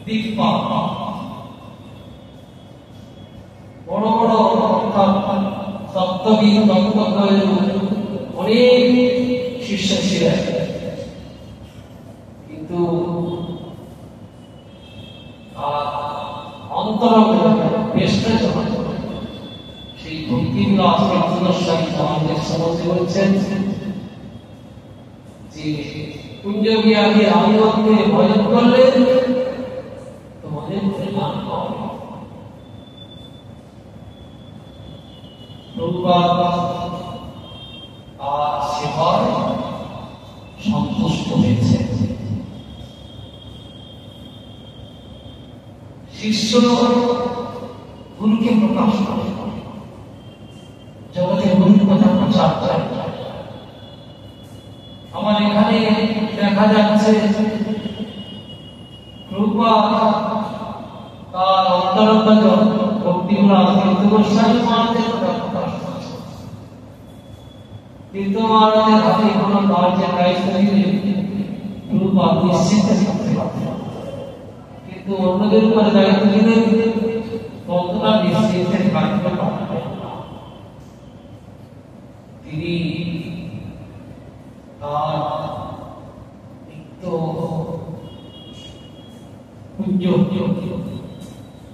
দীপা বড় বড় তত্ত্ববিদ তত্ত্বজ্ঞের অনেক শিষ্য ছিলেন, কিন্তু অন্তরঙ্গ বেশটা জমা সেই ভক্তিগুলো আজকে আমাদের সমাজে বলছেন যে কুঞ্জ বিহারী আনন্দে ভজন করলে তোমাদের পরিমাণ পাবে। আর সেবার সন্তুষ্ট হয়েছে। শিষ্য গুরুকে প্রকাশ করে, জগতে গুরুর কথা প্রচার করে। আমার এখানে দেখা যাচ্ছে প্রভুপাদ তার অন্তরঙ্গ ভক্তিমূলক গোস্বামী মহারাজের কথা প্রকাশ করেছে। কিন্তু মহারাজের হাতে কোনো কার্যের দায়িত্ব দিলে প্রভুপাদ নিশ্চিন্তে থাকতে পারতেন, কিন্তু অন্যদের উপরে দায়িত্ব দিলে ততটা নিশ্চিন্তে থাকতে পারতেন না। তিনি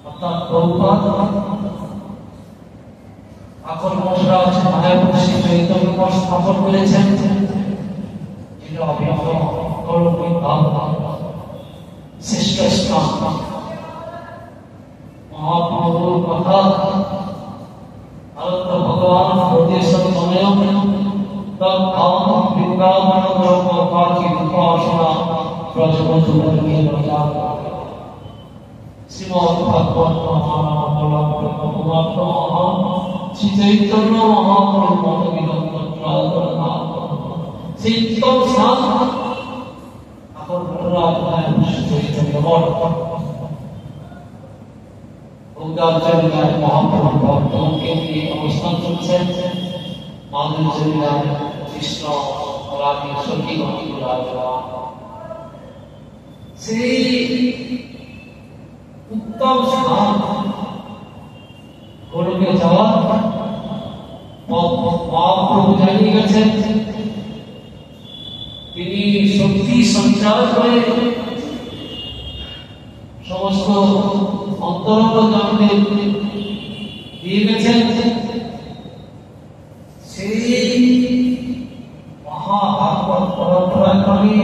অর্থাৎ প্রভুপাদ আকর মশরা মায়াপুর শ্রী চৈতন্য মঠ স্থাপন করেছেন, যেটা অভিনব শ্রেষ্ঠ স্থান। মহাপ্রভুর কথা আনন্দ ভগবান প্রদেশন সময় শ্রীমদ ভাগবত শ্রী চৈতন্য মহাপ্রভু মহাপ্রভু ভক্তকে নিয়ে অবস্থান করছেন। মাধুরী চরিতায় কৃষ্ণ রাধে সখী সেই উত্তম স্থান গোলকে যাওয়া মহাপ্রভু জানিয়ে গেছেন। তিনি শক্তি সঞ্চার করে সমস্ত অন্তরঙ্গ জনদের দিয়ে গেছেন। সেই মহাভাগবত পরম্পরায় ক্রমে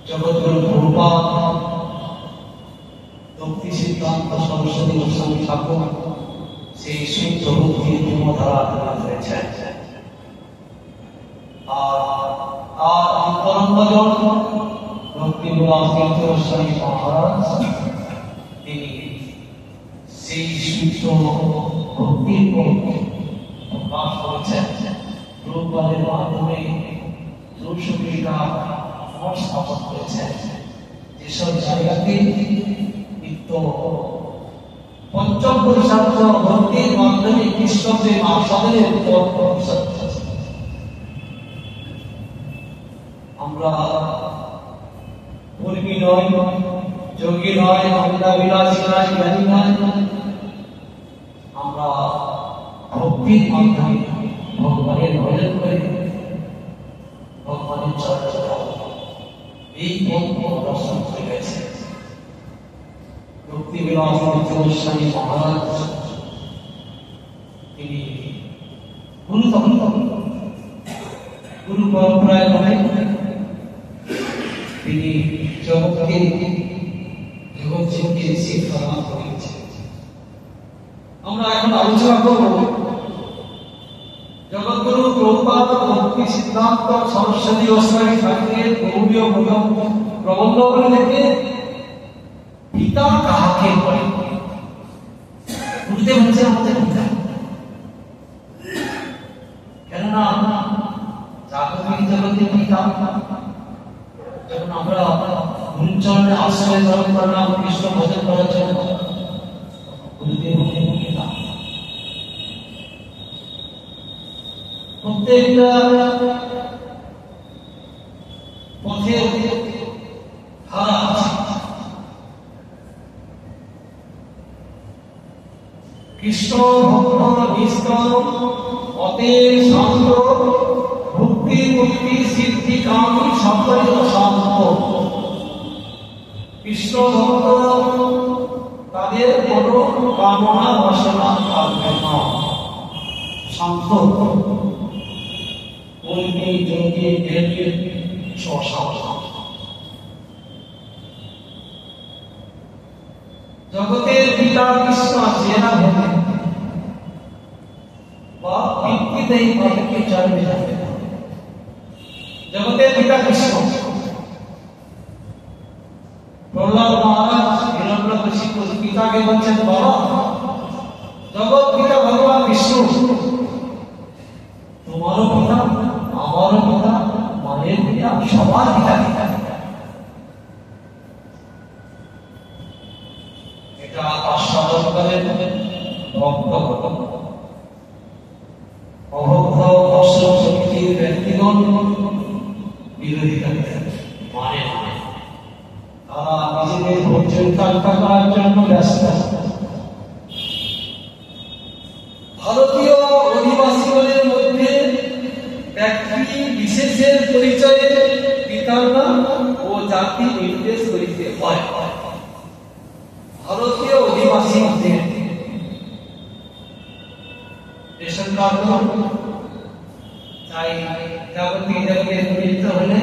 জগৎগুরু প্রভুপাদ ভক্তি সিদ্ধান্ত সরস্বতী গোস্বামী ঠাকুর সেই শুদ্ধ ভক্তির প্রেমধারা প্রদান করেছেন। আর অন্তরঙ্গজন ভক্তি তীর্থ গোস্বামী মহারাজ তিনি সেই শুদ্ধ ভক্তির প্রকাশ করেছেন। প্রভুপাদের মাধ্যমে 64টা মঠ স্থাপন করেছেন, যেসব জায়গাতে নিত্য পঞ্চম পুরুষার্থ ভক্তির মাধ্যমে কৃষ্ণপ্রেম আস্বাদনের আমরা কর্মী নয়, যোগী নয়, বিলাসী নয়, জ্ঞানী নয়, আমরা ভক্তির মাধ্যমে ভগবানের ভজন করে ভগবানের চর্চা এই দর্শন করে গেছে। ভক্তি বিলাস গোস্বামী মহারাজ তিনি গুরু পরম্পরায় নয়, তিনি জগৎকে জগৎকে শিক্ষা দান করেছেন। আমরা এখন আলোচনা করব জগৎগুরু প্রভুপাদ ভক্তি সিদ্ধান্ত সরস্বতী গোস্বামী ঠাকুরের গৌরীয় প্রবন্ধগুলি থেকে পিতা কাহাকে বলে। বুঝতে পারছে আমাদের পিতা, কেননা জাগতিক জগতে পিতা যখন আমরা গুরুচরণে আশ্রয় গ্রহণ করলাম কৃষ্ণ ভজন করার জন্য, গুরুদেব পিতা। প্রত্যেকটা পথে ধারা আছে, কৃষ্ণ ভক্ত নিষ্কাম অতীব শান্ত ভক্তি মুক্তি সিদ্ধি কামী সকলের শান্ত। কৃষ্ণ ভক্ত তাদের কোনো কামনা বাসনা থাকবে না, শান্ত কর্মী যোগী জ্ঞানী স্বশান্ত। জগতের পিতা কৃষ্ণ চেনা ভেবে বা পিতৃদেই তাদেরকে চরণে যাবে। জগতের পিতা কৃষ্ণ, প্রহ্লাদ মহারাজ হিরণ্যকশিপুর পিতাকে বলছেন, বাবা জগৎ পিতা ভগবান বিষ্ণু, তোমারও পিতা আমারও পিতা মায়ের পিতা সবার পিতা পিতা। এটা আস্বাদন করেন ভক্ত অভক্ত অশ্বশক্তির ব্যক্তিগণ বিরোধিতা মানে তারা নিজেদের ভোজন কালকা করার জন্য ব্যস্ত। ভারতীয় অধিবাসীগণের মধ্যে ব্যক্তি বিশেষের পরিচয়ে পিতার নাম ও জাতি নির্দেশ করিতে হয়। ভারতীয় অধিবাসীদের রেশন কার্ড চাই, যাবতীয় জায়গায় মিলিত হলে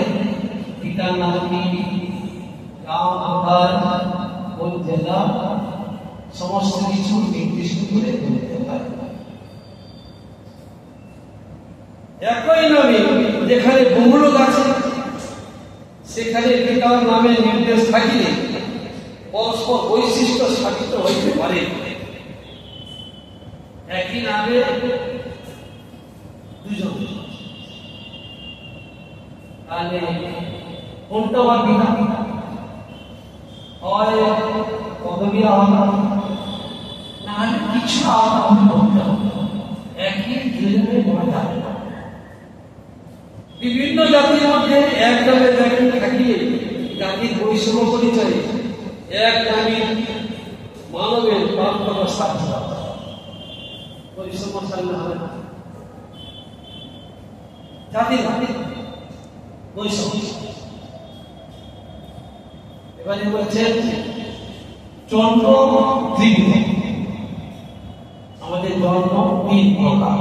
পিতার নাম কি, গাঁও, আধার, কোন জেলা, সমস্ত কিছু নির্দিষ্ট করে বলতে হয়। একই নামে যেখানে বহু লোক আছে সেখানে পিতার নামে নির্দেশ থাকিলে পরস্পর বৈশিষ্ট্য স্থাপিত হইতে পারে। একই নামে দুজন, তাহলে কোনটা আমার পিতা হয় পদবী আলাদা, না হলে কিছু আলাদা বলতে হবে, একই দুজনে বলা যাবে না। বিভিন্ন জাতির মধ্যে এক নামের ব্যক্তি থাকিলে জাতির বৈষম্য পরিচয়ে এক নামের মানবের পার্থক্য স্থাপিত বৈষম্য সামনে হবে না। জাতির বৈষম্য এবারে বলছেন জন্ম ত্রিবিধ, আমাদের জন্ম তিন প্রকার।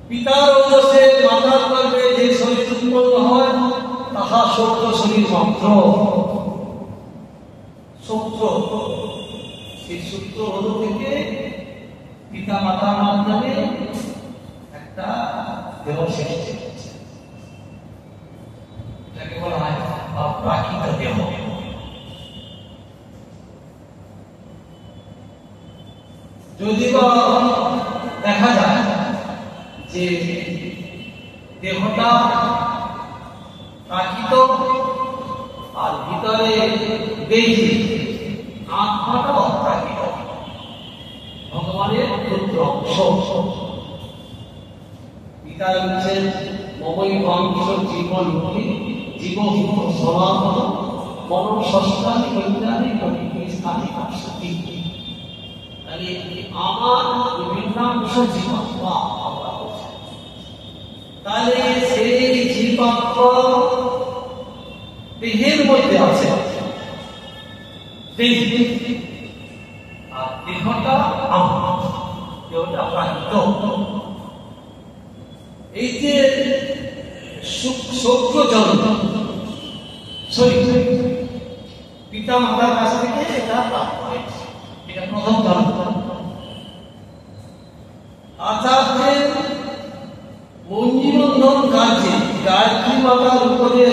পিতার ওজসে মাতার গর্ভে যে শরীর উৎপন্ন হয় তাহা সূক্ষ্ম শরীর মাত্র। সূত্র, সেই সূত্র হল থেকে পিতা মাতার মাধ্যমে একটা দেহ সৃষ্টি হচ্ছে, এটাকে বলা হয় প্রাকৃত দেহ। যদি বা দেখা যায় যে দেহটা প্রাকৃত আর ভিতরে দেহি, আত্মাটা অপ্রাকৃত, ভগবানের ক্ষুদ্র অংশ। পিতা হচ্ছেন মমই অংশ জীবন জীব সনাতন মন ষষ্ঠানি বৈজ্ঞানিক স্থানিক শক্তি। তাহলে আমার বিভিন্ন অংশ জীবাত্মা, তাহলে সেই জীবাত্মা দেহের মধ্যে আছে, আর দেহটা আমার, দেহটা প্রাকৃত। এই যে সূক্ষ্ম জন্ম শরীর পিতা মাতার কাছ থেকে এটা প্রাপ্ত হয়েছে, এটা প্রথম জন্ম। আচার্যের মঞ্জিবন্ধন কার্যে গায়ত্রী মাতার উপরে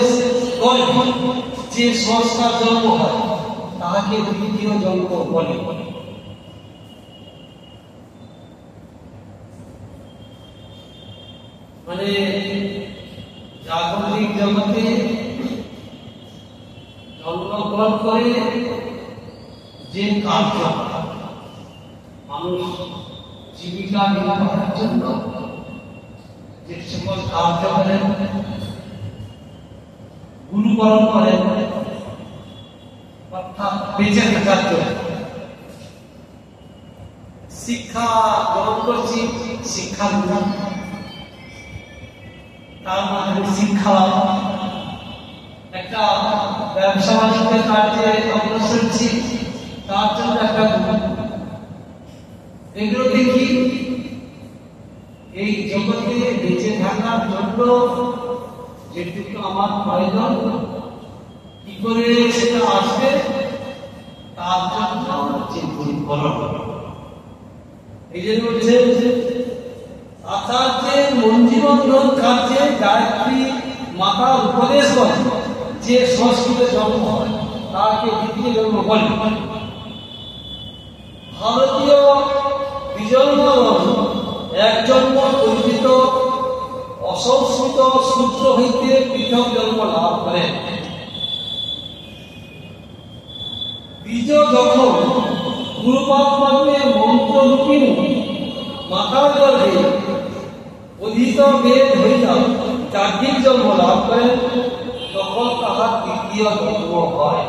যে সংস্কার জন্ম হয় তাহাকে দ্বিতীয় জন্ম বলে। মানে জাগতিক জগতে জন্মগ্রহণ করে যে কার্য মানুষ জীবিকা নির্বাহের জন্য যে সকল কার্য করেন, গুরুকরণ করেন, অর্থাৎ বেঁচে থাকার জন্য শিক্ষা গ্রহণ করছি, শিক্ষা তার মাধ্যমে শিক্ষা একটা ব্যবসা বাণিজ্যের কাজে অগ্রসর হচ্ছি, তার জন্য একটা এগুলো দেখি এই জগতে বেঁচে থাকার জন্য যেটুকু আমার প্রয়োজন কি করে সেটা আসবে তার জন্য এই জন্য বলছে আচার্যের মঞ্জিবন্ধন কার্যে গায়ত্রী মাতা উপদেশ করে যে সংস্কৃতে জন্ম হয় তাকে দ্বিতীয় জন্ম বলে। ভারতীয় বিজন্মগণ এক জন্ম পরিচিত অসংস্কৃত সূত্র হইতে পৃথক জন্ম লাভ করেন। বীজ যখন গুরুপাত্মে মন্ত্ররূপিণী মাতার গর্ভে অধীত বেদ হইয়া চাকরির জন্ম লাভ করেন, তখন তাহার দ্বিতীয় জন্ম হয়।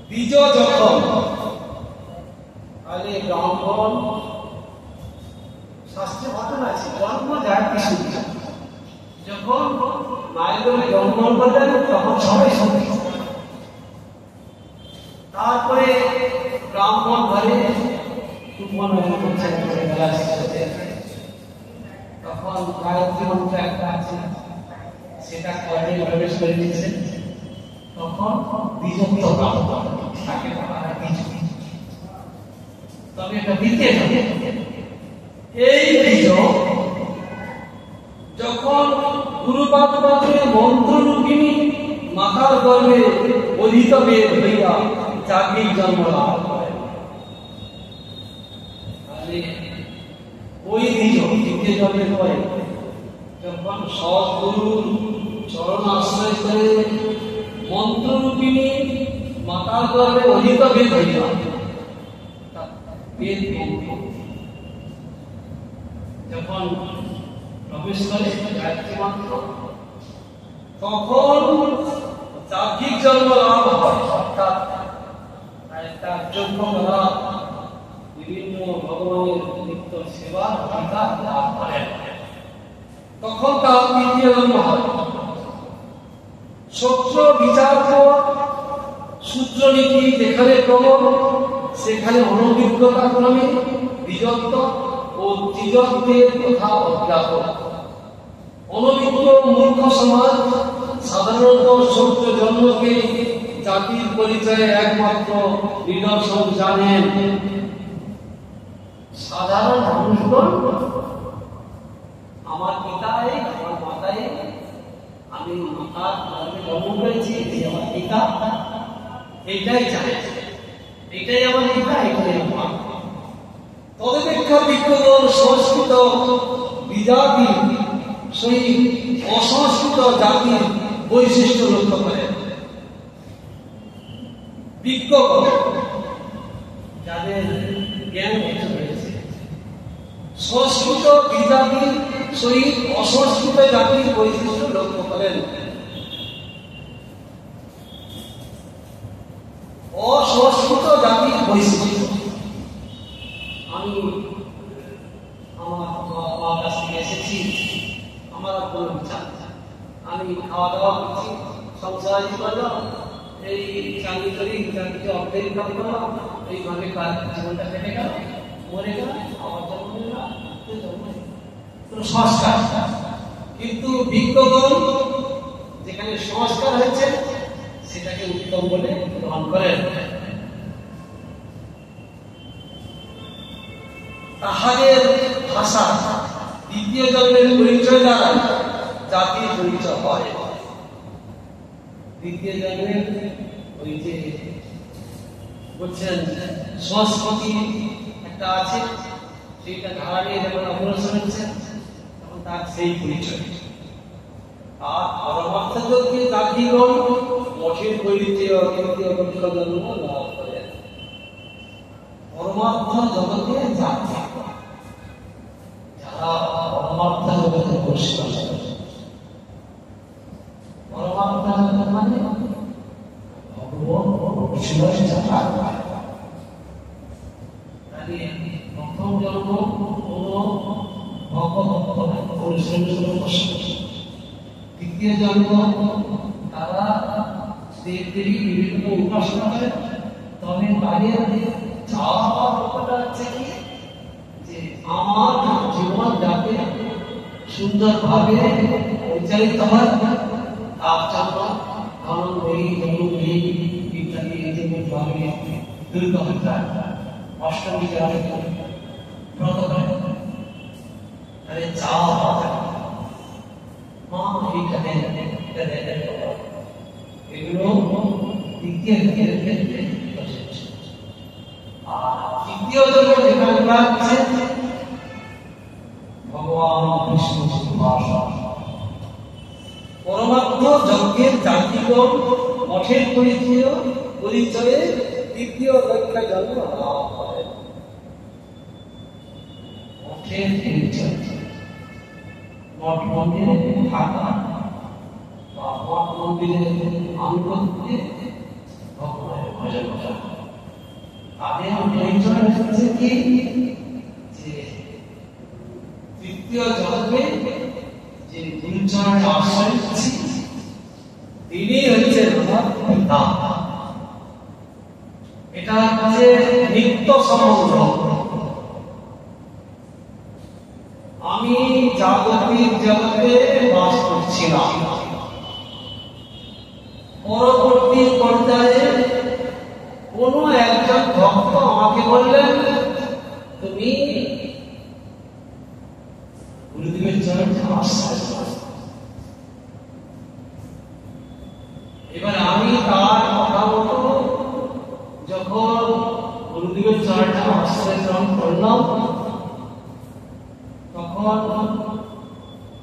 বীজ যখন আগে ব্রাহ্মণ শাস্ত্রে ঘটনা আছে, জন্ম যায় কিছু যখন মায়ের গর্ভে জন্ম করেন তখন সবাই সঙ্গী, তারপরে ব্রাহ্মণ ঘরে তখন গায়ত্রী মন্ত্র একটা আছে সেটা করে প্রবেশ করে দিয়েছেন, তখন বীজত্ব প্রাপ্ত তাকে বলা বীজ। তবে এটা দ্বিতীয় এই বীজ যখন গুরুপাত্রে মন্ত্ররূপিণী মাতার গর্ভে অধীত বেদ হইয়া চাকরির জন্ম লাভ করে, ওই বীজ দ্বিতীয় জন্মের পরে যখন সদ্গুরুর চরণ আশ্রয় করে মন্ত্ররূপিণী মাতার গর্ভে অধীত বেদ হইয়া বেদ যখন প্রবেশ করে গায়ত্রী মন্ত্র, তখন চাকরির জন্ম লাভ হয়। অর্থাৎ একটা যোগ্য করা বিভিন্ন ভগবানের নিত্য সেবা অধিকার লাভ করেন, তখন তার তৃতীয় জন্ম হয়। সত্য বিচার সূত্রনীতি যেখানে প্রবল সেখানে অনভিজ্ঞতা ক্রমে বিজত্ব ও ত্রিজত্বের কথা অজ্ঞাপন। অনভিজ্ঞ মূর্খ সমাজ সাধারণত সত্য জন্মকে জাতির পরিচয়ে একমাত্র নিদর্শন জানেন। সাধারণ মানুষগণ আমার পিতাই আমার মাতাই, আমি মাতার জন্ম করেছি, আমার পিতা এইটাই জানে, এটাই আমার পিতা, এটাই আমার। তদপেক্ষা বিজ্ঞগণ সংস্কৃত বিজাতি সেই অসংস্কৃত জাতির বৈশিষ্ট্য লক্ষ্য করেন। বিজ্ঞগণ যাদের জ্ঞান হয়েছে সংস্কৃত বিজাতির সহিত অসংস্কৃত জাতির বৈশিষ্ট্য লক্ষ্য করেন। অসংস্কৃত জাতির বৈশিষ্ট্য আমি আমার কাছ থেকে এসেছি, আমার কোনো বিচার, আমি খাওয়া দাওয়া করছি, সংসার করলাম, এই চাকরি করি, চাকরিকে অর্ধেক কাজ করলাম, এইভাবে কাজ জীবনটা কেটে গেল, মরে গেল, আমার জন্ম সংস্কার। কিন্তু বিজ্ঞগণ যেখানে সংস্কার হয়েছে সেটাকে উত্তম বলে গ্রহণ করেন। তাহাদের ভাষা দ্বিতীয় জন্মের পরিচয় দ্বারা জাতির পরিচয় হয়। দ্বিতীয় জন্মের ওই যে বলছেন সংস্কৃতি একটা আছে, সেইটা ধারা নিয়ে যখন অগ্রসর হচ্ছে তখন তার সেই পরিচয়। আর পরমার্থযোগ্যে জাতিগণ মঠের পরিচয় তৃতীয় জন্ম লাভ করেন। পরমার্থ জগতে জাতি যারা পরমার্থ জগতে বসবাস করে, পরমার্থ জগৎ মানে ভগবান যারা দ্বিতীয় জন্ম তারা দেবদেবী বিভিন্ন উপাসনা করে। তবে তাদের চাওয়া ব্যাপারটা হচ্ছে কি যে আমার জীবন যাতে সুন্দরভাবে পরিচালিত হয় তার জন্য ধরুন এই ইত্যাদি ভাবে দুর্গা পূজা অষ্টমী যারা ব্রত করে তাদের চাওয়া মা এইখানে এগুলো দ্বিতীয় ক্ষেত্রে। আর তৃতীয় জন্য যেখানে আছে ভগবান কৃষ্ণ পরমাত্ম যজ্ঞের জাতিগণ মঠের পরিচয়ে তৃতীয় দক্ষা জন্ম লাভ করে। মঠের পরিচয় মঠ মন্দিরে থাকা বা মঠ মন্দিরে আনুগত্যে ভগবানের ভজন করা। তাদের পরিচয় হচ্ছে কি যে তৃতীয় জন্মে যে গুরুচরণে আশ্রয় নিচ্ছি তিনি হচ্ছে আমার পিতা। এটা হচ্ছে নিত্য সম্বন্ধ। আমি জাগতিক জগতে বাস করছিলাম, পরবর্তী পর্যায়ে কোন একজন ভক্ত আমাকে বললেন তুমি গুরুদেবের চরণে আশ্রয় নাও। এবার আমি তার কথা মতো যখন গুরুদেবের চরণে আশ্রয় গ্রহণ করলাম তখন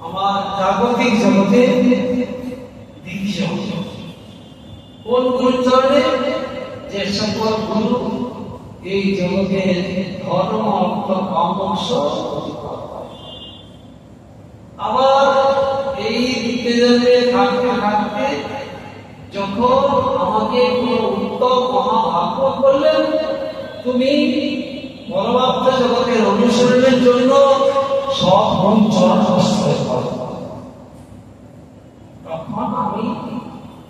আমার জাগতিক জগতে দীক্ষা কোন গুরুচরণে যে সকল গুরু এই জগতে ধর্ম অর্থ কাম মোক্ষ। আবার এই বিদ্যালয়ে থাকতে থাকতে যখন আমাকে কোন উত্তম মহাভাগ্য করলেন তুমি পরমাত্ম জগতের অনুসরণের জন্য সব চরণ আশ্রয় করো, তখন আমি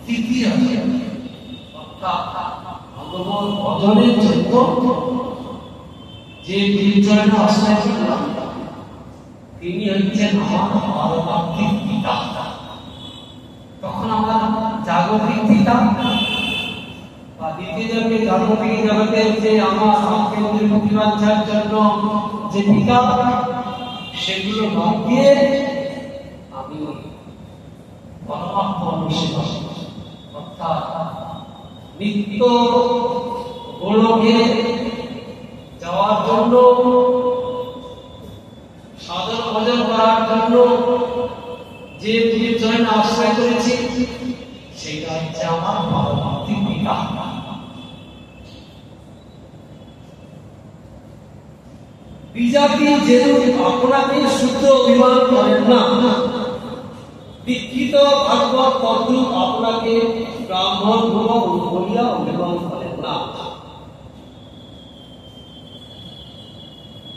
তৃতীয় ভগবান ভজনের জন্য যে গুরুচরণে আশ্রয় করলাম তিনি হচ্ছেন আমার পারমাত্মিক পিতা। তখন আমার জাগতিক পিতা বা দ্বিতীয় জন্মে জাগতিক জগতের যে আমার কেন্দ্রীয় প্রতিবাঞ্ছার জন্য যে পিতা সেগুলো বাদ দিয়ে আমি পরমাত্মা অনুসরণ অর্থাৎ নিত্য গোলকে যাওয়ার জন্য সাধন ভজন করার জন্য যে গুরুচরণে আশ্রয় করেছি সেটা হচ্ছে আমার পারমাত্মিক পিতা। বিজাতি যেরূপ আপনাকে শুদ্ধ অভিমান করেন না, দীক্ষিত ভাগবত তদ্রূপ আপনাকে ব্রাহ্মণ বলিয়া অভিমান করেন না।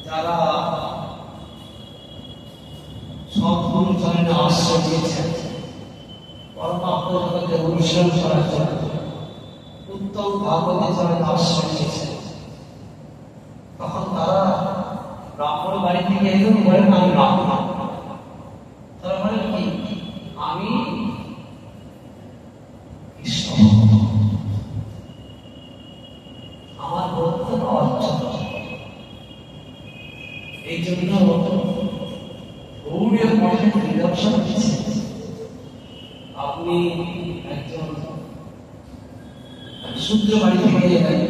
যারা সদ্গুরু চরণে আশ্রয় দিয়েছেন পরমাত্ম জগতে অনুসরণ করার জন্য, উত্তম ভাগবতের চরণে আশ্রয় দিয়েছেন, তখন তারা ব্রাহ্মণ বাড়ি থেকে একদম বলেন আমি ব্রাহ্মণ। তারা বলেন কি আমি কৃষ্ণ, আমার বক্তব্য অর্চনা। এই জন্য গৌড়ীয় মঠের নিদর্শন দিচ্ছে আপনি একজন শূদ্র বাড়ি থেকে এলেন,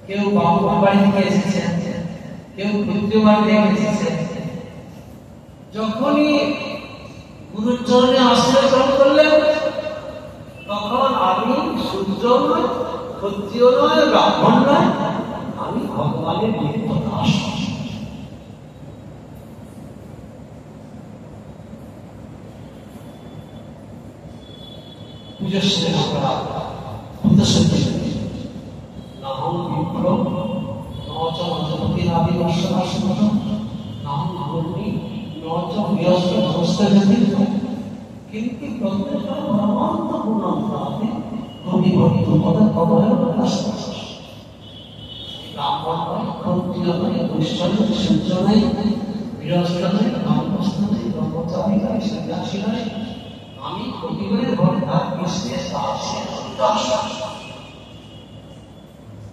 কেউ ব্রাহ্মণ বাড়ি থেকে এসেছেন, কেউ ক্ষত্রিয় বাড়ি থেকে এসেছেন, যখনই গুরুর চরণে আশ্রয় গ্রহণ করলেন তখন আমি শূদ্র নয়, ক্ষত্রিয় নয়, ব্রাহ্মণ নয়, আমি ভগবানের নিত্য দাস। পুজোশ্রী আমরা নাহং বিপ্লব নচ মজপতি আদি বর্ষাসন নাহং ভূমি নচ বৃহস্পতি কিন্তু প্রত্যেকটা মর্মান্তপূর্ণ অপরাধে অবিভক্ত পদে অবয়ব আশ্বাস ব্রাহ্মণ নয়, ক্ষত্রিয় নয়, বৈশ্য নয়, সূর্য নয়, গৃহস্থ নয়, ব্রাহ্মস্থ নয়, ব্রহ্মচারী নয়, সন্ন্যাসী নয়, আমি প্রতিবারের ঘরে তার বিশেষ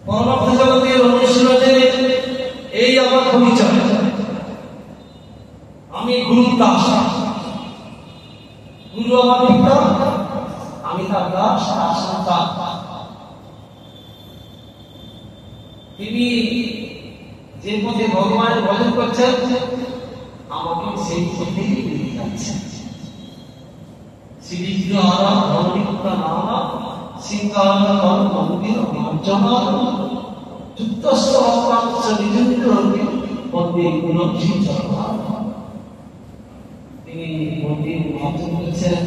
পরমার্থ জগতের অনুশীলনে এই আমার পরিচয়। আমি গুরু দাস, গুরু আমার পিতা, আমি তার দাস, তার সন্তান। তিনি যে পথে ভগবানের ভজন করছেন আমাকে সেই পথে নিয়ে যাচ্ছেন। শ্রীকৃষ্ণ আরাম ধর্মিকা নামা সিংহারাম মন্দির অর্চনা যুক্তস্থ অপ্রাপ্ত নিযুক্ত মন্দির গুণী চরণ। তিনি মন্দির অর্জন করছেন,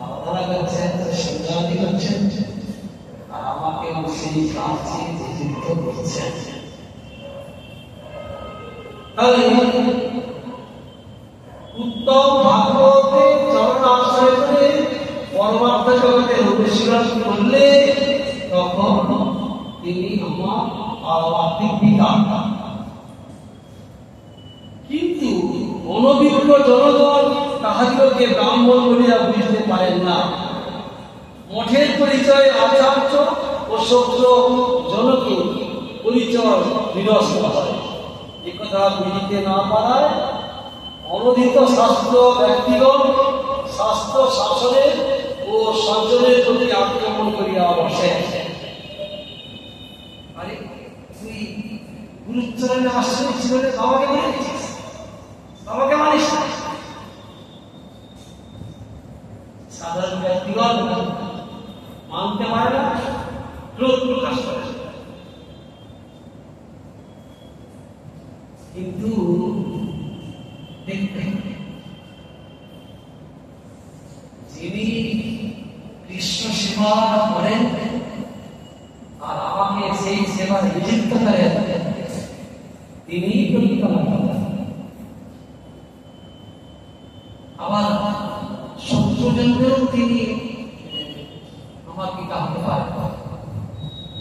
আরাধনা করছেন, সঞ্চালনী করছেন, আর আমাকেও সেই কাজে নিযুক্ত করছেন। তাহলে উত্তম ভাগবতে চরণ আশ্রয় করে পরমার্থ জগতের অনুশীলন করলে তখন তিনি আমার পারমার্থিক পিতা। কিন্তু অনভিজ্ঞ জনগণ তাহাদিগকে ব্রাহ্মণ বলিয়া বুঝতে পারেন না। মঠের পরিচয় আচার্য ও শত্রু জনকে পরিচয় বিনষ্ট হয়। একথা বুঝিতে না পারায় অনধিত শাস্ত্র ব্যক্তিগণ শাস্ত্র শাসনের ও সজ্জনের প্রতি আক্রমণ করিয়া বসে। আরে তুই গুরুচরণে আশ্রয় ছিল, বাবাকে মানিস, বাবাকে মানিস না। সাধারণ ব্যক্তিগণ মানতে পারে না, ক্রোধ প্রকাশ করে। কিন্তু যিনি কৃষ্ণ সেবা করেন আর আমাকে সেই সেবা নিযুক্ত করেন তিনি আবার শত্রুজনকেও তিনি আমার পিতা হতে পারেন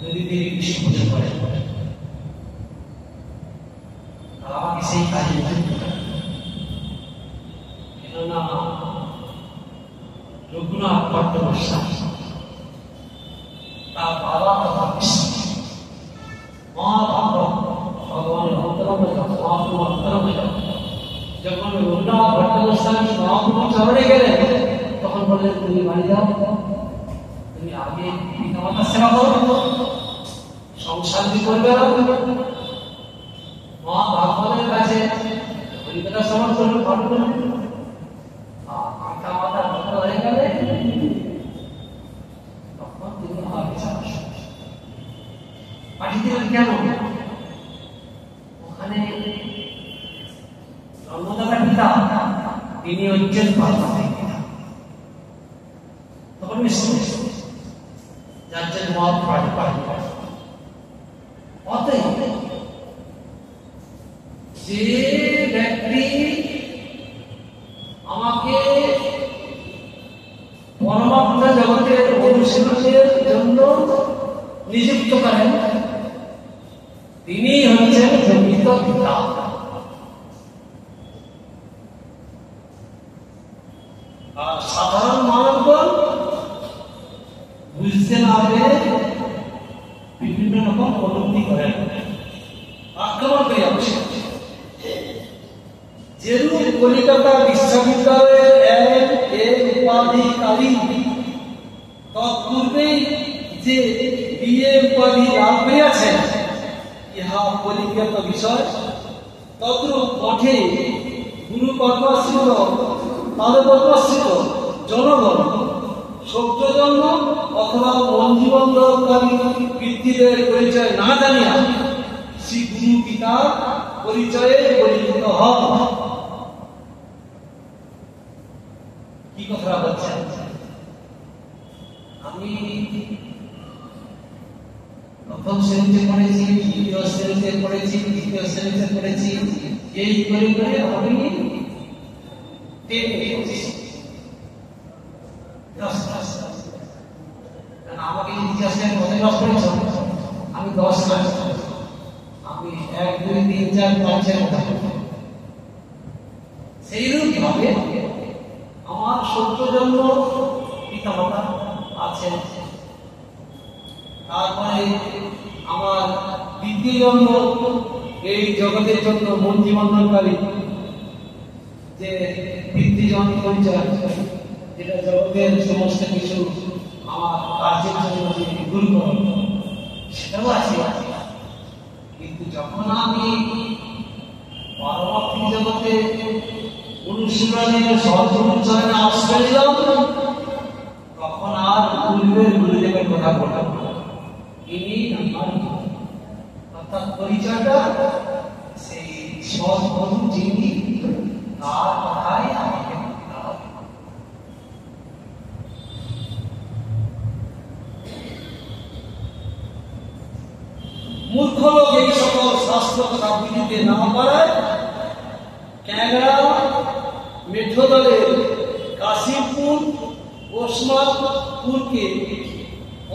যদি তিনি কৃষ্ণ পূজা করেন আর আমাকে সেই কাজে নিযুক্ত করেন। কেননা রঘুনাথ ভট্টগোস্বামী তার বাবা মহাভারত ভগবানের অন্তরঙ্গ মহাপ্রভু অন্তরঙ্গ যখন রঘুনাথ ভট্টগোস্বামী মহাপ্রভু চরণে গেলেন তখন বললেন তুমি বাড়ি যাও, তুমি আগে পিতামাতার সেবা করো, সংসার করবে না। মহাভাগবতের কাছে হরিকথা শ্রবণ করবে, পাঠ করবে, পিতামাতা ভক্ত হয়ে গেলে তখন তুমি আমার বিচার পাঠিয়ে দিলেন। কেন? ওখানে জন্মদাতা পিতা তিনি হচ্ছেন পার্বতী পিতা। তখন যার জন্য অতএব যে ব্যক্তি আমাকে পরমাত্মা জগতের অনুশীলনের জন্য নিযুক্ত করেন তিনি হচ্ছেন প্রকৃত পিতা। আর সাধারণ মানবগণ বুঝতে না পেরে বিভিন্ন রকম কটূক্তি করেন, আক্রমণ করে আসে। যেরূপ কলিকাতা বিশ্ববিদ্যালয়ের উপাধিকারী তৎপূর্বেই যে বিএ উপাধি লাভ করিয়াছেন ইহা পরিজ্ঞাত বিষয়, তদ্রূপ মঠে গুরু কর্মাশ্রিত পাদপদ্মাশ্রিত জনগণ সত্যজন্ম অথবা মঞ্জীবন্ধকারী বৃত্তিদের পরিচয় না জানিয়া শ্রী গুরু পিতার পরিচয়ে পরিচিত হন। কি কথা বলছেন? আমি প্রথম শ্রেণীতে পড়েছি, দ্বিতীয় শ্রেণীতে পড়েছি, তৃতীয় শ্রেণীতে পড়েছি, এই করে করে আমি আমাকে ইতিহাসে মনে করেছ আমি 10 ক্লাস, আমি 1 2 3 4 5 এর কথা। সেইরূপ ভাবে আমার 17 জন্ম পিতামাতা আছেন। তারপরে আমার দ্বিতীয় জন্ম এই জগতের জন্য মন জীবনকারী যে পিতৃজন পরিচয়, যেটা জগতের সমস্ত কিছু আমার কাজের জন্য যে গুরুকর, সেটাও আছে। কিন্তু যখন আমি পরবর্তী জগতে অনুশীলনের সৎগুরুচরণে আশ্রয় নিলাম, তখন আর পূর্বের গুরুদেবের কথা বললাম না। ইনি আমার অর্থাৎ পরিচয়টা সেই সৎগুরু যিনি, তার কথাই আমাকে বলতে হবে। মূর্খ লোক এই সকল শাস্ত্র কথা বুঝিতে না পারায় ক্যাংড়া মেঠোদলের কাশীপুর ওসমানপুরকে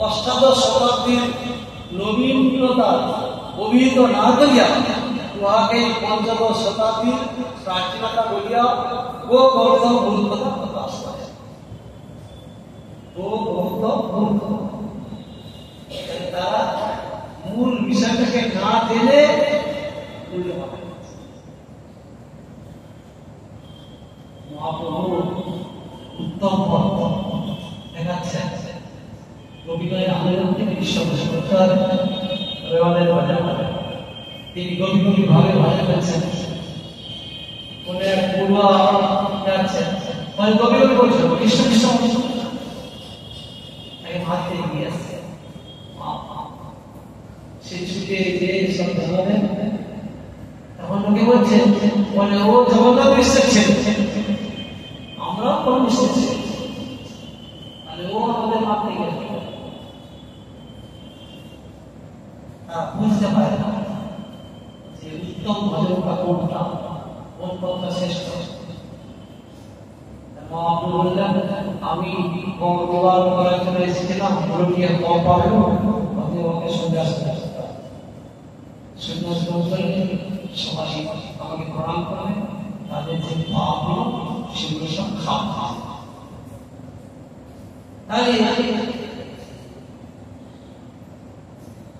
অষ্টাদশ শতাব্দীর নবীনতার অভিহিত না করিয়া উহাকে পঞ্চদশ শতাব্দীর প্রাচীনতা বলিয়া ও বৌদ্ধ মূর্খতা প্রকাশ করে। ও বৌদ্ধ মূর্খ, তারা মূল বিষয়টাকে না জেনে মহাপ্রভু উত্তম পথ দেখাচ্ছেন। কবিনয় আন্দোলন থেকে বিশ্ববিদ্যালয় রেওয়ালের বাজার তিনি কবি কবি ভাবে ভাষা করছেন। মনে এক পড়ুয়া যাচ্ছেন, মানে কবি কবি বলছেন কৃষ্ণ কৃষ্ণ তাকে ভাবতে এগিয়ে আসছে। সে ছুটে যে সব জানাবেন, তখন লোকে বলছেন বলে ও জগন্নাথ মিশ্রের ছেলে, আমরা কোন মিশ্রের ছেলে, তাহলে ও আমাদের মারতে গেছে। তারা বুঝতে পারে না যে উত্তম ভজনটা কোনটা, কোন পথটা শ্রেষ্ঠ। মহাপ্রভু বললেন আমি কম দেওয়ার করার জন্য এসেছিলাম, লোকে কম পাবে ওকে সঙ্গে আসতে সবাই আমাকে প্রণাম করবে, তাদের যে পাপ সেগুলো সব খাওয়া।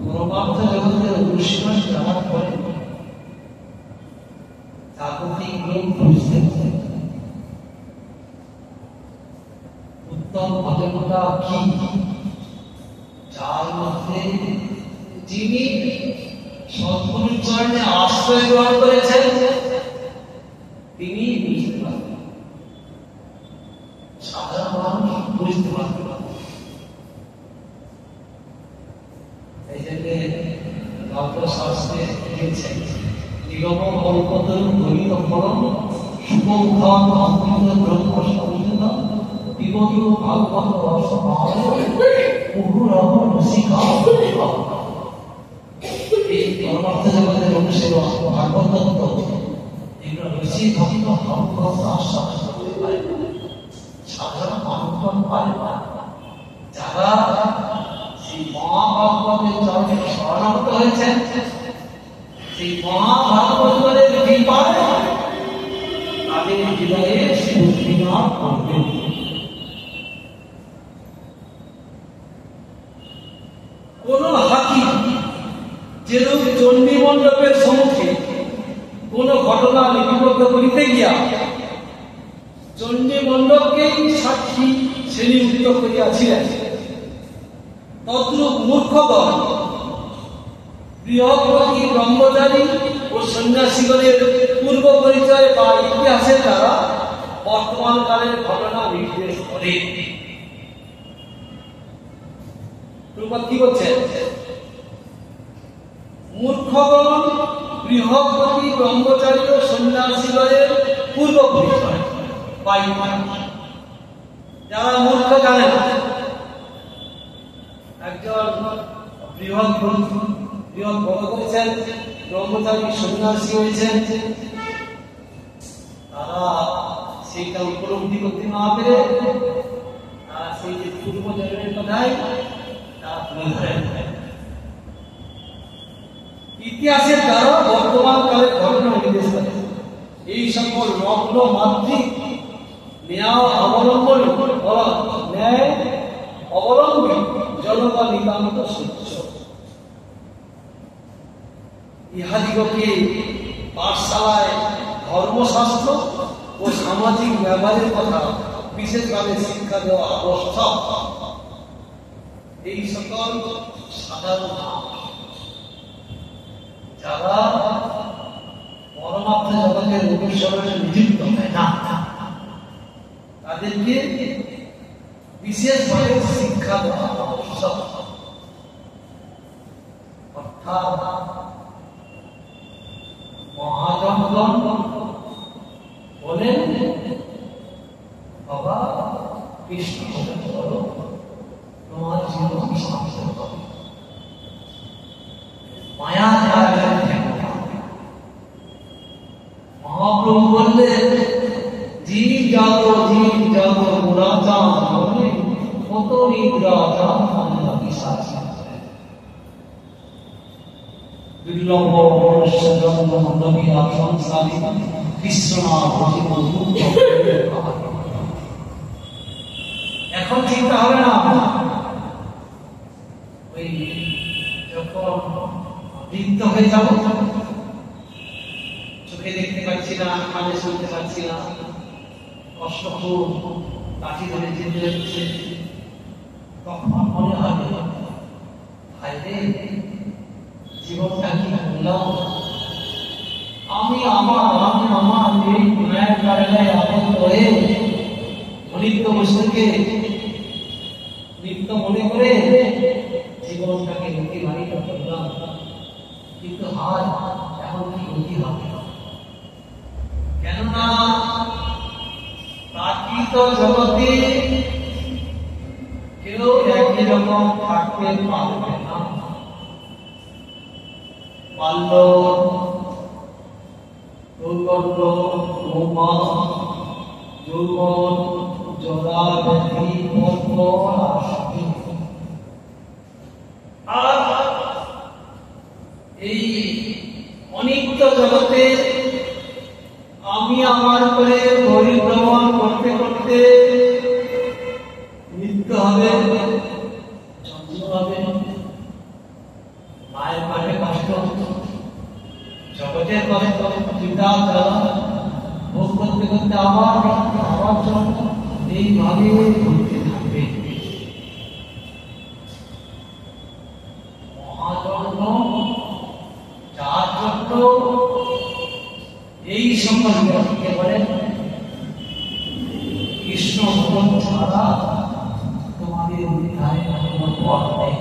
পরমার্থ জগতের অনুশীলন যাওয়ার পরে জাগতিক লোক বুঝতে উত্তম ভজনটা কি, যার মধ্যে যিনি সৎগুরুর চরণে আশ্রয় গ্রহণ করেছেন তিনি বুঝতে পারবেন, সাধারণ মানুষ বুঝতে পারবে না। এই জন্য শাস্ত্রে লিখেছেন নিগম কল্পতরু গণিত ফলম শুভম অমৃত ব্রহ্ম সংযুত বিবধু ভাগবত রস মহায় বহু রহ রসিকা। এই পরমার্থ জগতের অনুশীলন ভাগবত তত্ত্ব এগুলো রসি ভক্ত ভক্ত আশ্বাস করতে পারে না, সাধারণ মানুষজন পারে না। যারা সেই মহাভাগবতের চরণে শরণাগত হয়েছেন, সেই মহাভাগবতের কৃপায় তাদের হৃদয়ে বুদ্ধিমান করবেন। কোন হাকিম যেরূপ চণ্ডী মণ্ডপের সম্মুখে কোন ঘটনা লিপিবদ্ধ করিতে গিয়া চণ্ডী মণ্ডপকেই সাক্ষী শ্রেণীভুক্ত করিয়াছিলেন, তদ্রূপ মূর্খগণ গৃহপতি ব্রহ্মচারী ও সন্ন্যাসীগণের পূর্ব পরিচয় বা ইতিহাসের দ্বারা বর্তমান কালের ঘটনা নির্দেশ করে। কি বলছেন? মূর্খগণ গৃহপতি ব্রহ্মচারী ও সন্ন্যাসীগণের পূর্ব পরিচয় বা ইতিহাস, যারা মূর্খ জানে না, একজন বৃহৎ বড় করেছেন, ব্রহ্মচারী সন্ন্যাসী হয়েছেন, তারা সেইটা উপলব্ধি করতে না পেরে তারা সেই যে পূর্ব জন্মের কথাই তারা তুলে ধরেন। ইতিহাসের দ্বারা বর্তমান কালের ঘটনা নির্দেশ করে এই সকল নগ্ন মাতৃক ন্যায় অবলম্বী জনগণ নিতান্ত স্বচ্ছ। ইহাদিগকে পাঠশালায় ধর্মশাস্ত্র ও সামাজিক ব্যবহারের কথা বিশেষভাবে শিক্ষা দেওয়া আবশ্যক। এই সকল সাধারণ যারা পরমাত্মা জগতের অনুসরণে নিযুক্ত হয় না তাদেরকে বিশেষভাবে শিক্ষা দেওয়া আবশ্যক। অর্থাৎ মহাজনগণ বলেন বাবা কৃষ্ণ করো, তোমার জীবন সার্থক হবে, মায়া মহাপ্রভু বললেন জীব জাত মুরাচান কত নিদ্রাচান দুর্লভ মনুষ্য জন্ম নবীরা সংসারী বিশ্বনাথ। এখন চিন্তা হবে না ওই যখন বৃদ্ধ হয়ে যাব, চোখে দেখতে পাচ্ছি না, কানে শুনতে পাচ্ছি না, কষ্ট খুব লাঠি ধরে যেতে হচ্ছে, তখন মনে হবে ভাইরে জীবনটা কি করলাম আমি, আমার এই গুণের কারণে আবদ্ধ হয়ে অনিত্য বস্তুকে নিত্য মনে করে জীবনটাকে অতিবাহিত করলাম, কিন্তু হয় এখন কি গতি হবে? কেননা প্রাকৃত জগতে কেউ একই রকম থাকতে পারবে না। বাল্য, দৌর্গণ্য, মৌমা, যৌবন, জরা, ব্যাধি, মর্ম, আর এই অনিত্য জগতে আমি আমার করে পরিভ্রমণ করতে করতে মৃত্যু হবে, জন্ম হবে, মায়ের পাশে কষ্ট, জগতের কষ্ট, চিন্তা ভোগ করতে করতে আবার জন্ম, এইভাবে ঘুরতে থাকবে। মহাজন্ম যার জন্য এই সকল ব্যক্তিকে বলেন কৃষ্ণ ভগবান ছাড়া তোমাদের উদ্ধারে কোনো পথ নেই।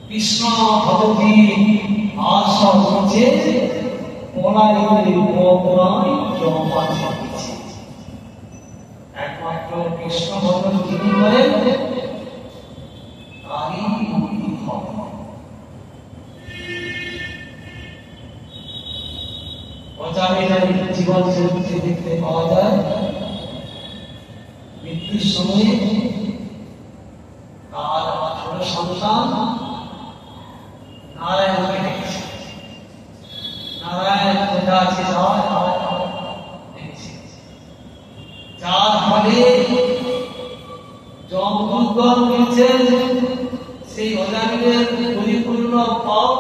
কৃষ্ণ ভগবতী আশা হচ্ছে একমাত্র কৃষ্ণ ভগবান যিনি বলেন তারই মুক্তি হবে। জীবন চরিত্রে দেখতে পাওয়া যায় মৃত্যুর সময়ে তার ছোট সন্তান নারায়ণকে দেখেছে, নারায়ণ কোথা আছে দেখেছে, যার ফলে যমদূতগণ বলছেন সেই অজামিনের পরিপূর্ণ পাপ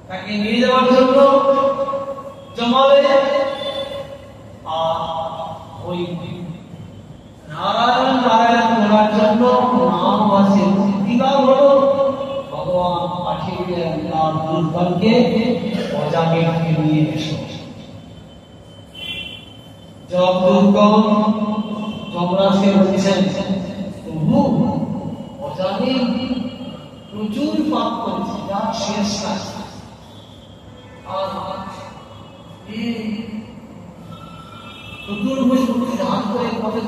তাকে নিয়ে যাওয়ার জন্য জমালে, আর ওই নারায়ণ বলার জন্য নাম আছে মুক্তিলাভ হলো ভগবান পাঠিয়ে দিলেন তার দুর্গণকে অজামিনকে নিয়ে এসো। যমদূতগণ যমরাজকে বলছেন প্রভু অজামিন প্রচুর পাপ করেছে, যার শেষ নাই, আর চতুর্ভুজ হাত করে পথে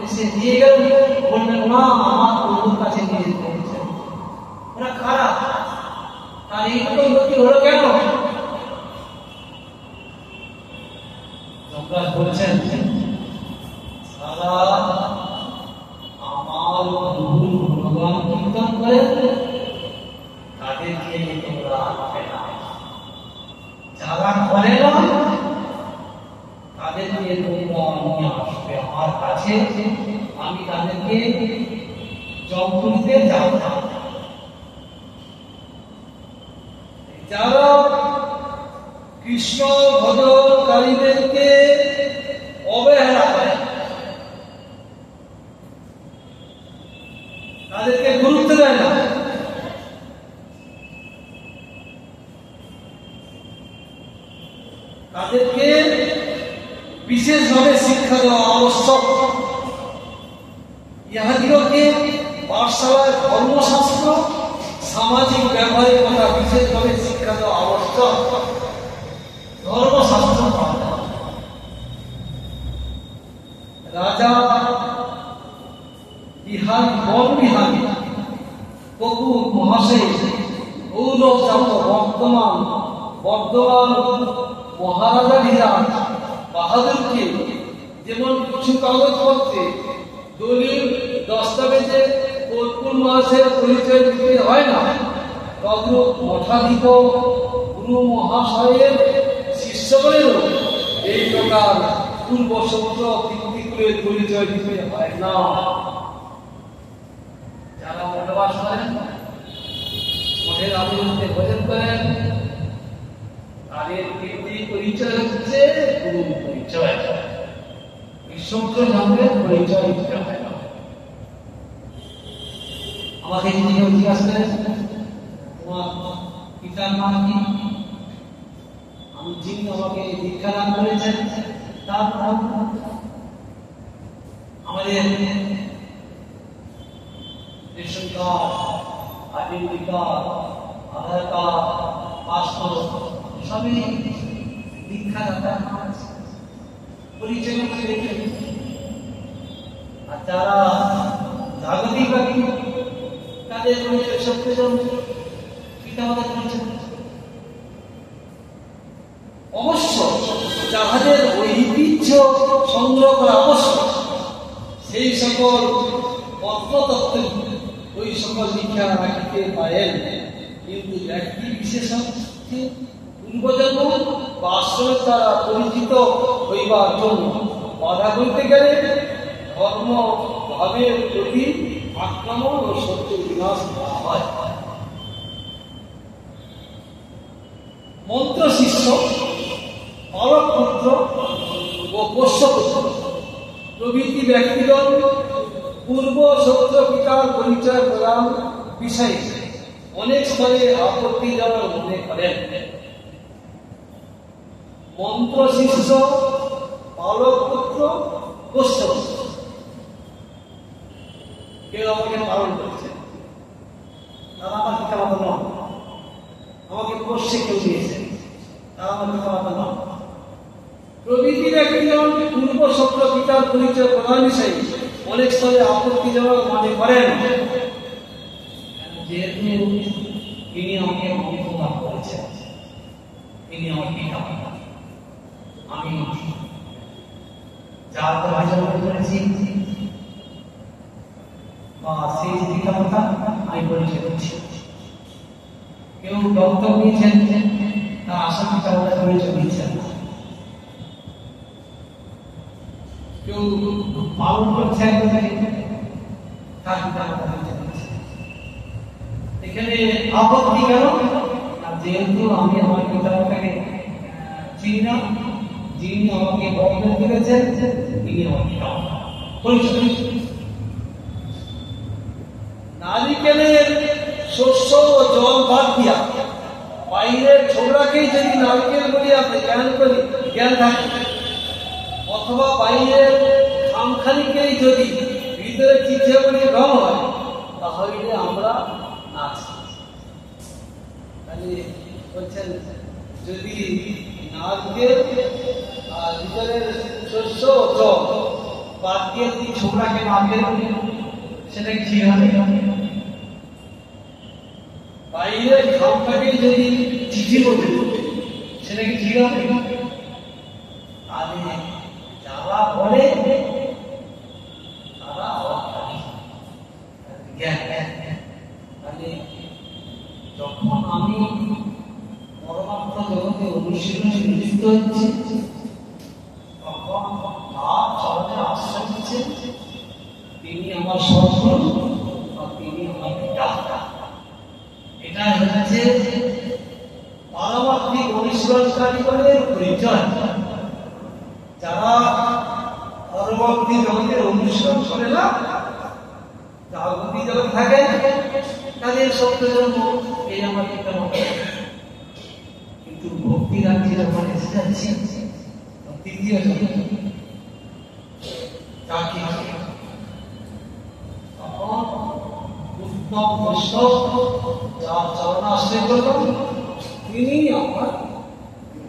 এসে নিয়ে গেল, বললেন না আমার প্রভুর কাছে নিয়ে যেতে হচ্ছে, ওরা খারাপ, তার এইরকম গতি হলো কেন? বলছেন সারা আমার প্রভুর গুণগান কীর্তন করে তাদেরকে তোমরা আনবে না, যারা করে না তাদেরকে তোমরা নিয়ে আসবে আমার কাছে, আমি তাদেরকে জগৎকে যাব না। যারা কৃষ্ণ ভজনকারীদেরকে অবহেলা করে, তাদেরকে গুরুত্ব দেয় না, তাদেরকে বিশেষভাবে শিক্ষা দেওয়া আবশ্যক। ইহাদিগকে পাঠশালায় ধর্মশাস্ত্র সামাজিক ব্যবহারের কথা বিশেষভাবে শিক্ষা দেওয়া আবশ্যক। ধর্মশাস্ত্র রাজা বিহারী বন বিহারী কপুর মহাশয় ঔরজাত বর্তমান মহারাজা ধীরাজ বাহাদুরকে যেমন কিছু কাগজপত্রে দলিল দস্তাবেজে কর্পূর মহাশয়ের পরিচয় দিতে হয় না, তদ্রূপ মঠাধিপ গুরু মহাশয়ের শিষ্যগণেরও এই প্রকার পূর্বশব্দ কীর্তিকুলের পরিচয় দিতে হয় না। যারা মঠে বাস করেন, মঠের আদর্শে ভজন করেন, তাদের কীর্তি পরিচয় হচ্ছে গুরু পরিচয়, বিশ্বস্ত নামের পরিচয় দিতে হয় না। আমাকে যদি কেউ জিজ্ঞাসা করেন তোমার পিতার নাম কি, আমি যিনি আমাকে দীক্ষা দান করেছেন তার নাম, আমাদের রেশন কার্ড, আইডেন্টি কার্ড, আধার কার্ড, পাসপোর্ট সবই দীক্ষাদাতার নাম আছে, পরিচয় আছে। আর যারা জাগতিক ব্যক্তি তাদের পরিচয় সত্যজন পিতামাতার পরিচয়। অবশ্য যাহাদের ঐতিহ্য সংগ্রহ করা আবশ্যক সেই সকল পত্রতত্ত্ব ওই সকল দীক্ষা রাখিতে পারেন, কিন্তু ব্যক্তি বিশেষ পূর্বজন্ম বা আশ্রমের দ্বারা পরিচিত হইবার জন্য বাধা করতে গেলে ধর্ম ভাবের প্রতি আক্রমণ ও সত্য বিনাশ করা হয়। মন্ত্র শিষ্য, পালক পুত্র ও পোষ্যপুত্র প্রভৃতি ব্যক্তিগণ পূর্ব সত্য পিতার পরিচয় প্রদান বিষয়ে অনেক স্তরে আপত্তিজনক মনে করেন। মন্ত্র শিষ্য, পালক পুত্র, পোষ্যপুত্র কেউ আমাকে পালন করছে, তারা আমার পিতামাতা নন, আমাকে পোষ্যে কেউ দিয়েছে, তারা আমার পিতামাতা নন। প্রভৃতি ব্যক্তিগণ পূর্ব সত্য পিতার পরিচয় প্রদান বিষয়ে অনেক স্তরে আপত্তিজনক মনে করেন, যেহেতু তিনি আমাকে মন্ত্র দান করেছেন, তিনি আমার পিতামাতা, আমি যার ভাষা করেছি বা সেই পিতামাতা আমি পরিচয় দিচ্ছি। কেউ ডক্টর নিয়েছেন, তার আসল পিতামাতা পরিচয় দিচ্ছেন না। কেউ পালন করছেন, তার পিতামাতা পরিচয় দিচ্ছেন। এখানে আপত্তি কেন? যেহেতু আমি আমার পিতামাতাকে চিনি না, যিনি আমাকে বর্ণনা করেছেন তিনি আমার পিতামাতা পরিচয়। নারিকেলের শস্য ও জল বাদ দিয়া বাইরের ছোকরাকেই যদি নারকেল বলিয়া জ্ঞান থাকে, অথবা বাইরের খামখানিকেই যদি ভিতরে চিঠে বলে রং হয়, তাহলে আমরা নাচি। বলছেন যদি নারকেল আর ভিতরের শস্য ও জল বাদ দিয়ে যদি ছোকরাকে নারকেল বলি, সেটা কি ঠিক হবে? বাইরে খামটাকে যদি চিঠি বলে, সেটা কি ঠিক হবে? অনুশীলনে নিযুক্ত হচ্ছে, তখন তার চরণে আশ্রয় দিচ্ছে, তিনি আমার সদ্গুরু আর তিনি আমার পিতা। এটা হচ্ছে পারমার্থিক অনুশীলনকারীগণের পরিচয়। যারা পরবর্তী জগতের অনুশীলন করে না, জাগতিক জগৎ থাকে, তাদের সত্য জন্ম এই আমার পিতা মাতা। কিন্তু ভক্তি রাজ্যে যখন এসে যাচ্ছি, তৃতীয় জগৎ তাকে তখন উত্তম বৈষ্ণব যার চরণাশ্রয় করলাম, তিনি আমার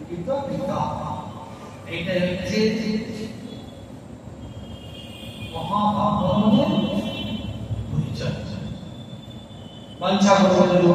পিতা। এইটাই হচ্ছে মহাভাবনের পরিচয়। বাঞ্ছা করবেন